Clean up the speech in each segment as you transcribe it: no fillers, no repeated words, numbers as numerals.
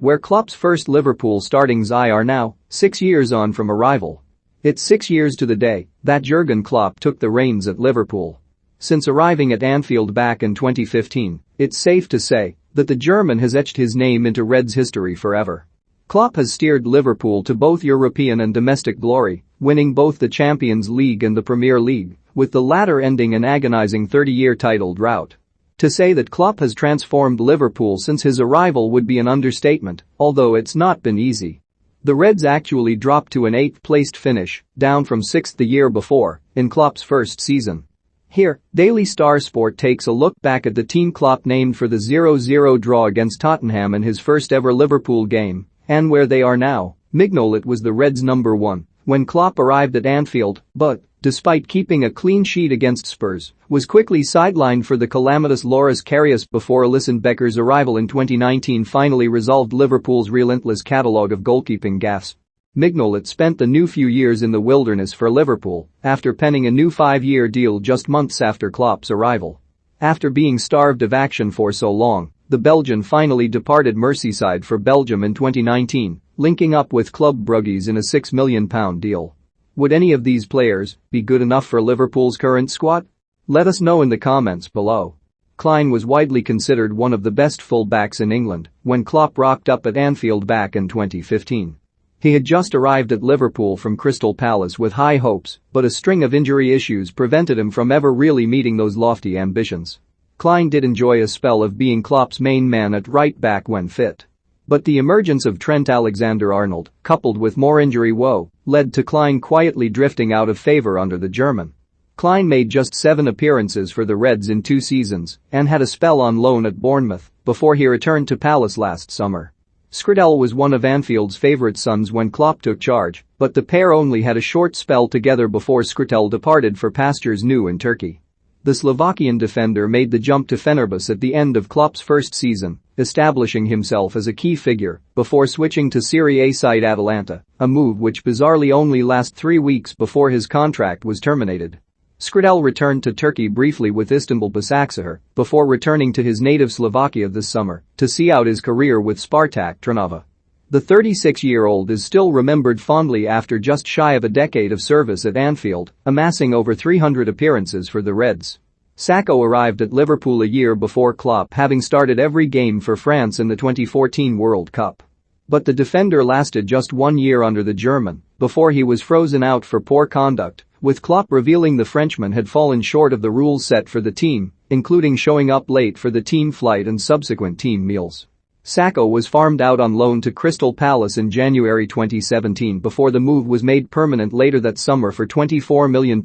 where Klopp's first Liverpool starting's eye are now, 6 years on from arrival. It's 6 years to the day that Jurgen Klopp took the reins at Liverpool. Since arriving at Anfield back in 2015, it's safe to say that the German has etched his name into Reds history forever. Klopp has steered Liverpool to both European and domestic glory, winning both the Champions League and the Premier League, with the latter ending an agonizing 30-year title drought. To say that Klopp has transformed Liverpool since his arrival would be an understatement, although it's not been easy. The Reds actually dropped to an 8th-placed finish, down from 6th the year before, in Klopp's first season. Here, Daily Star Sport takes a look back at the team Klopp named for the 0-0 draw against Tottenham in his first-ever Liverpool game, and where they are now. Mignolet was the Reds' number 1 when Klopp arrived at Anfield, but, despite keeping a clean sheet against Spurs, was quickly sidelined for the calamitous Loris Karius before Alisson Becker's arrival in 2019 finally resolved Liverpool's relentless catalogue of goalkeeping gaffes. Mignolet spent the new few years in the wilderness for Liverpool after penning a new 5-year deal just months after Klopp's arrival. After being starved of action for so long, the Belgian finally departed Merseyside for Belgium in 2019, linking up with Club Brugge's in a £6 million deal. Would any of these players be good enough for Liverpool's current squad? Let us know in the comments below. Klein was widely considered one of the best full-backs in England when Klopp rocked up at Anfield back in 2015. He had just arrived at Liverpool from Crystal Palace with high hopes, but a string of injury issues prevented him from ever really meeting those lofty ambitions. Klein did enjoy a spell of being Klopp's main man at right-back when fit. But the emergence of Trent Alexander-Arnold, coupled with more injury woe, led to Klein quietly drifting out of favor under the German. Klein made just 7 appearances for the Reds in 2 seasons and had a spell on loan at Bournemouth before he returned to Palace last summer. Skritel was one of Anfield's favourite sons when Klopp took charge, but the pair only had a short spell together before Skritel departed for pastures new in Turkey. The Slovakian defender made the jump to Fenerbahce at the end of Klopp's first season, establishing himself as a key figure before switching to Serie A side Atalanta, a move which bizarrely only lasted 3 weeks before his contract was terminated. Skritel returned to Turkey briefly with Istanbul Basaksehir before returning to his native Slovakia this summer to see out his career with Spartak Trnava. The 36-year-old is still remembered fondly after just shy of a decade of service at Anfield, amassing over 300 appearances for the Reds. Sakho arrived at Liverpool a year before Klopp, having started every game for France in the 2014 World Cup. But the defender lasted just 1 year under the German before he was frozen out for poor conduct, with Klopp revealing the Frenchman had fallen short of the rules set for the team, including showing up late for the team flight and subsequent team meals. Sakho was farmed out on loan to Crystal Palace in January 2017 before the move was made permanent later that summer for £24 million,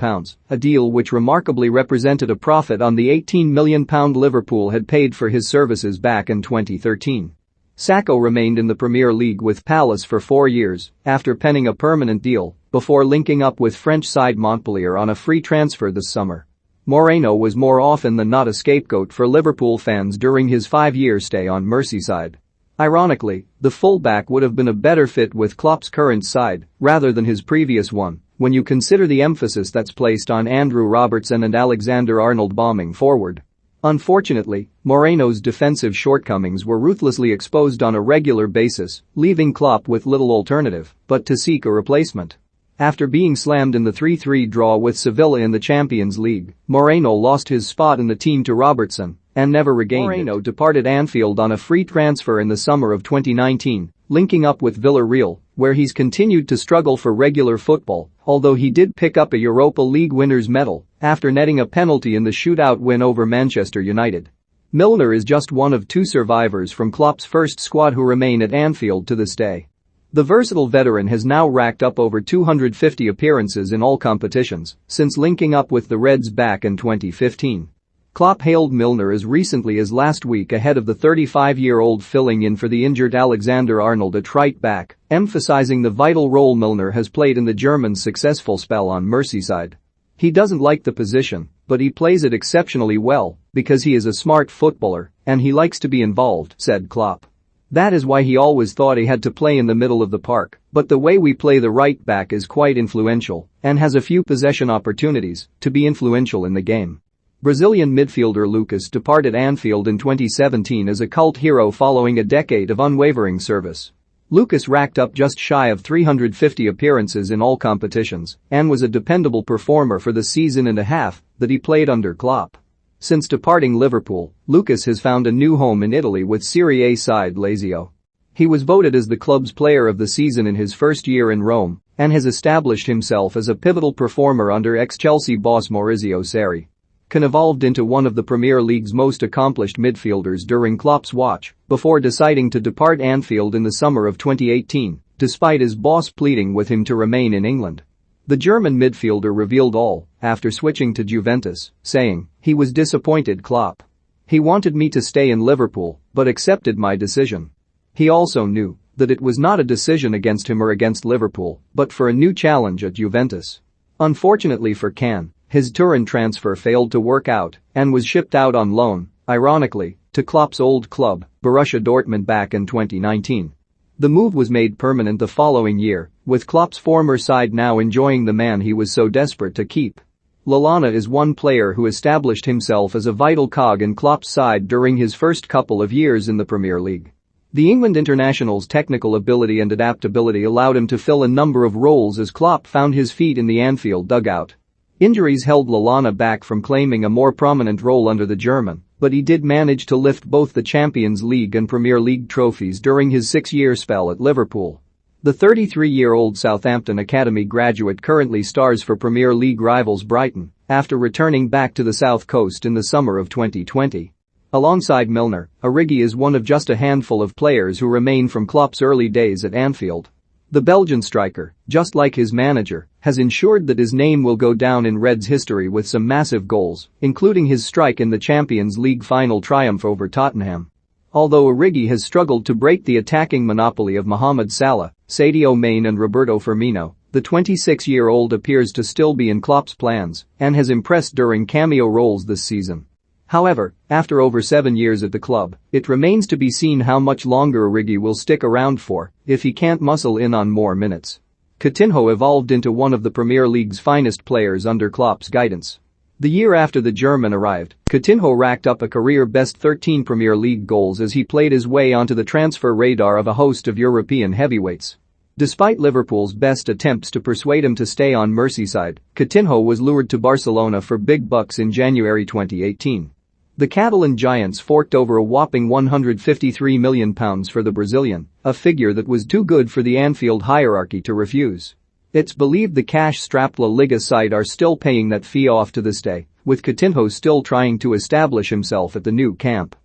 a deal which remarkably represented a profit on the £18 million Liverpool had paid for his services back in 2013. Sakho remained in the Premier League with Palace for 4 years after penning a permanent deal before linking up with French side Montpellier on a free transfer this summer. Moreno was more often than not a scapegoat for Liverpool fans during his 5-year stay on Merseyside. Ironically, the fullback would have been a better fit with Klopp's current side rather than his previous one when you consider the emphasis that's placed on Andrew Robertson and Alexander-Arnold bombing forward. Unfortunately, Moreno's defensive shortcomings were ruthlessly exposed on a regular basis, leaving Klopp with little alternative but to seek a replacement. After being slammed in the 3-3 draw with Sevilla in the Champions League, Moreno lost his spot in the team to Robertson and never regained it. Moreno departed Anfield on a free transfer in the summer of 2019, linking up with Villarreal, where he's continued to struggle for regular football, although he did pick up a Europa League winners' medal after netting a penalty in the shootout win over Manchester United. Milner is just one of 2 survivors from Klopp's first squad who remain at Anfield to this day. The versatile veteran has now racked up over 250 appearances in all competitions since linking up with the Reds back in 2015. Klopp hailed Milner as recently as last week ahead of the 35-year-old filling in for the injured Alexander-Arnold at right back, emphasizing the vital role Milner has played in the German's successful spell on Merseyside. He doesn't like the position, but he plays it exceptionally well because he is a smart footballer and he likes to be involved, said Klopp. That is why he always thought he had to play in the middle of the park, but the way we play the right back is quite influential and has a few possession opportunities to be influential in the game. Brazilian midfielder Lucas departed Anfield in 2017 as a cult hero following a decade of unwavering service. Lucas racked up just shy of 350 appearances in all competitions and was a dependable performer for the season and a half that he played under Klopp. Since departing Liverpool, Lucas has found a new home in Italy with Serie A side Lazio. He was voted as the club's player of the season in his first year in Rome and has established himself as a pivotal performer under ex-Chelsea boss Maurizio Sarri. Can evolved into one of the Premier League's most accomplished midfielders during Klopp's watch before deciding to depart Anfield in the summer of 2018, despite his boss pleading with him to remain in England. The German midfielder revealed all after switching to Juventus, saying, "He was disappointed, Klopp. He wanted me to stay in Liverpool, but accepted my decision. He also knew that it was not a decision against him or against Liverpool, but for a new challenge at Juventus." Unfortunately for Can, his Turin transfer failed to work out and was shipped out on loan, ironically, to Klopp's old club, Borussia Dortmund back in 2019. The move was made permanent the following year, with Klopp's former side now enjoying the man he was so desperate to keep. Lallana is one player who established himself as a vital cog in Klopp's side during his first couple of years in the Premier League. The England international's technical ability and adaptability allowed him to fill a number of roles as Klopp found his feet in the Anfield dugout. Injuries held Lallana back from claiming a more prominent role under the German, but he did manage to lift both the Champions League and Premier League trophies during his 6-year spell at Liverpool. The 33-year-old Southampton Academy graduate currently stars for Premier League rivals Brighton after returning back to the South Coast in the summer of 2020. Alongside Milner, Origi is one of just a handful of players who remain from Klopp's early days at Anfield. The Belgian striker, just like his manager, has ensured that his name will go down in Reds history with some massive goals, including his strike in the Champions League final triumph over Tottenham. Although Origi has struggled to break the attacking monopoly of Mohamed Salah, Sadio Mane and Roberto Firmino, the 26-year-old appears to still be in Klopp's plans and has impressed during cameo roles this season. However, after over 7 years at the club, it remains to be seen how much longer Origi will stick around for if he can't muscle in on more minutes. Coutinho evolved into one of the Premier League's finest players under Klopp's guidance. The year after the German arrived, Coutinho racked up a career-best 13 Premier League goals as he played his way onto the transfer radar of a host of European heavyweights. Despite Liverpool's best attempts to persuade him to stay on Merseyside, Coutinho was lured to Barcelona for big bucks in January 2018. The Catalan giants forked over a whopping £153 million for the Brazilian, a figure that was too good for the Anfield hierarchy to refuse. It's believed the cash-strapped La Liga side are still paying that fee off to this day, with Coutinho still trying to establish himself at the new camp.